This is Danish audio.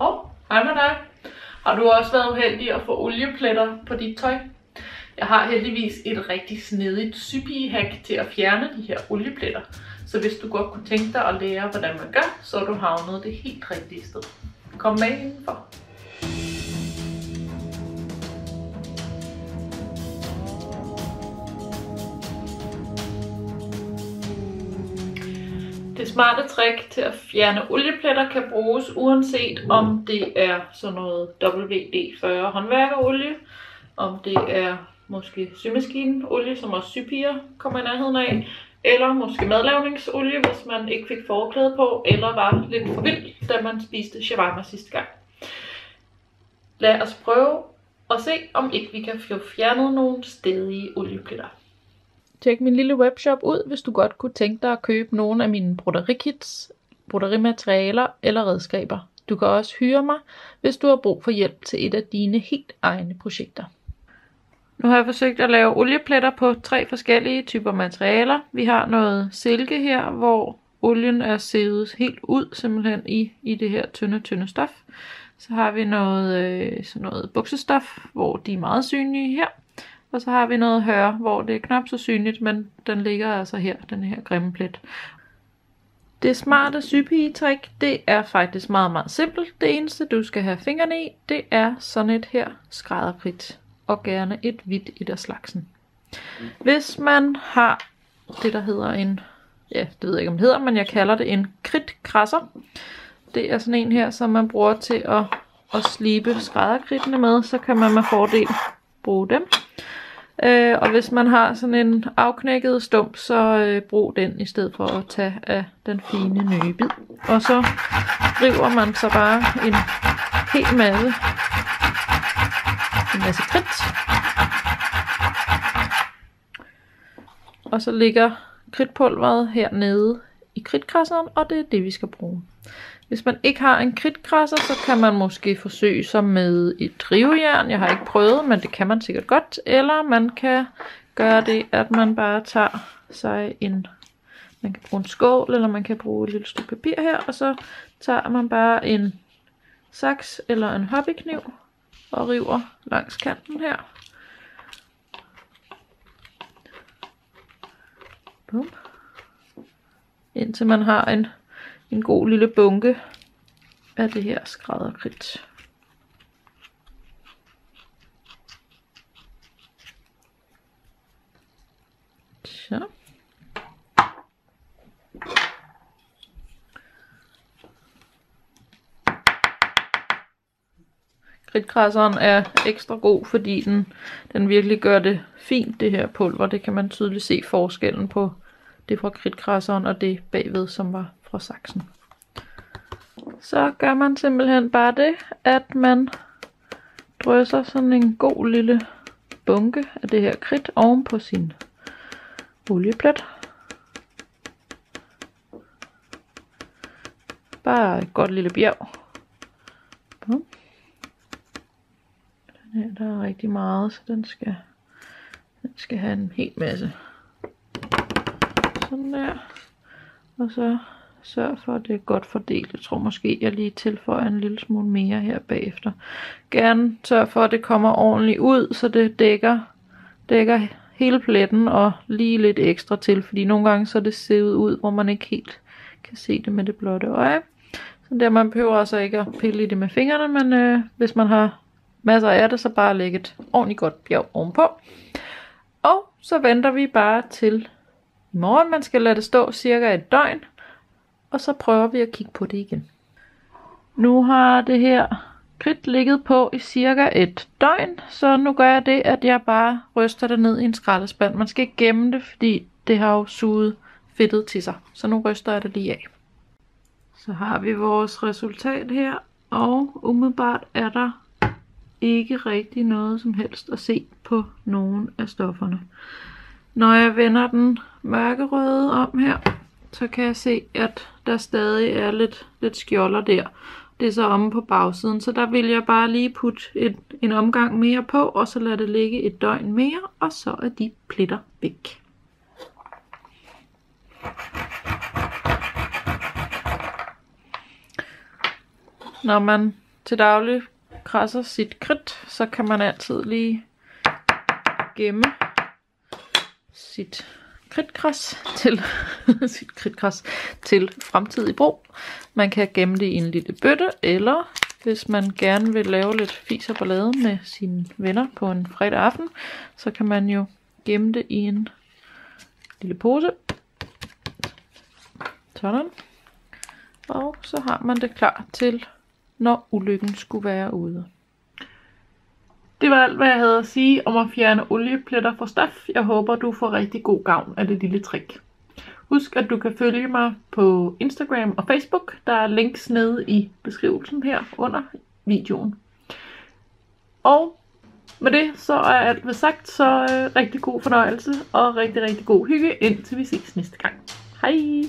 Hej med dig. Har du også været uheldig at få oliepletter på dit tøj? Jeg har heldigvis et rigtig snedigt sypige-hack til at fjerne de her oliepletter. Så hvis du godt kunne tænke dig at lære, hvordan man gør, så er du havnet det helt rigtige sted. Kom med indenfor. Det smarte trick til at fjerne oliepletter kan bruges uanset om det er sådan noget WD-40 håndværkerolie, om det er måske symaskineolie, som også sypiger kommer i nærheden af, eller måske madlavningsolie, hvis man ikke fik forklæde på, eller var lidt for vild, da man spiste shawarma sidste gang. Lad os prøve at se, om ikke vi kan få fjernet nogle stedige oliepletter. Tjek min lille webshop ud, hvis du godt kunne tænke dig at købe nogle af mine broderikits, broderimaterialer eller redskaber. Du kan også hyre mig, hvis du har brug for hjælp til et af dine helt egne projekter. Nu har jeg forsøgt at lave oliepletter på 3 forskellige typer materialer. Vi har noget silke her, hvor olien er sivet helt ud simpelthen i det her tynde stof. Så har vi sådan noget buksestof, hvor de er meget synlige her. Og så har vi noget hør, hvor det er knap så synligt, men den ligger altså her, den her grimme plet. Det smarte sypige-trick, det er faktisk meget, meget simpelt. Det eneste, du skal have fingrene i, det er sådan et her skrædderkridt. Og gerne et hvidt et af slagsen. Hvis man har det, der hedder en, ja, det ved jeg ikke, om det hedder, men jeg kalder det en kridtkrasser. Det er sådan en her, som man bruger til at slibe skrædderkridtene med, så kan man med fordel bruge dem. Og hvis man har sådan en afknækket stump, så brug den i stedet for at tage af den fine nye bid. Og så river man så bare en hel masse kridt. Og så ligger kridtpulveret hernede i kridtkrasseren, og det er det, vi skal bruge. Hvis man ikke har en kridtkrasser, så kan man måske forsøge sig med et rivejern. Jeg har ikke prøvet, men det kan man sikkert godt. Eller man kan gøre det, at man bare tager sig man kan bruge en skål, eller man kan bruge et lille stykke papir her. Og så tager man bare en saks eller en hobbykniv og river langs kanten her. Bum. Indtil man har en god lille bunke af det her skrædderkridt. Så. Kridtkrasseren er ekstra god, fordi den virkelig gør det fint, det her pulver. Det kan man tydeligt se forskellen på det fra kridtkrasseren og det bagved, som var fra saksen. Så gør man simpelthen bare det, at man drysser sådan en god lille bunke af det her kridt oven på sin olieplet. Bare et godt lille bjerg. Bum. Den her, der er rigtig meget, så den skal have en hel masse. Sådan der. Og så sørg for, at det er godt fordelt. Jeg tror måske, jeg lige tilføjer en lille smule mere her bagefter. Gerne sørg for, at det kommer ordentligt ud, så det dækker hele pletten og lige lidt ekstra til. Fordi nogle gange så er det sivet ud, hvor man ikke helt kan se det med det blotte øje. Så der man behøver altså ikke at pille i det med fingrene, men hvis man har masser af det, så bare lægge et ordentligt godt bjerg ovenpå. Og så venter vi bare til i morgen. Man skal lade det stå cirka et døgn, og så prøver vi at kigge på det igen. Nu har det her kridt ligget på i cirka et døgn, så nu gør jeg det, at jeg bare ryster det ned i en skraldespand. Man skal ikke gemme det, fordi det har jo suget fedtet til sig, så nu ryster jeg det lige af. Så har vi vores resultat her, og umiddelbart er der ikke rigtig noget som helst at se på nogen af stofferne. Når jeg vender den mørkerøde om her, så kan jeg se, at der stadig er lidt skjolder der. Det er så omme på bagsiden, så der vil jeg bare lige putte en omgang mere på, og så lade det ligge et døgn mere, og så er de pletter væk. Når man til daglig krasser sit kridt, så kan man altid lige gemme sit kridtkras til fremtidig brug. Man kan gemme det i en lille bøtte, eller hvis man gerne vil lave lidt fis og ballade med sine venner på en fredag aften, så kan man jo gemme det i en lille pose. Sådan. Og så har man det klar til, når ulykken skulle være ude. Det var alt, hvad jeg havde at sige om at fjerne oliepletter fra stof. Jeg håber, du får rigtig god gavn af det lille trick. Husk, at du kan følge mig på Instagram og Facebook. Der er links nede i beskrivelsen her under videoen. Og med det, så er alt ved sagt, så rigtig god fornøjelse og rigtig god hygge, indtil vi ses næste gang. Hej!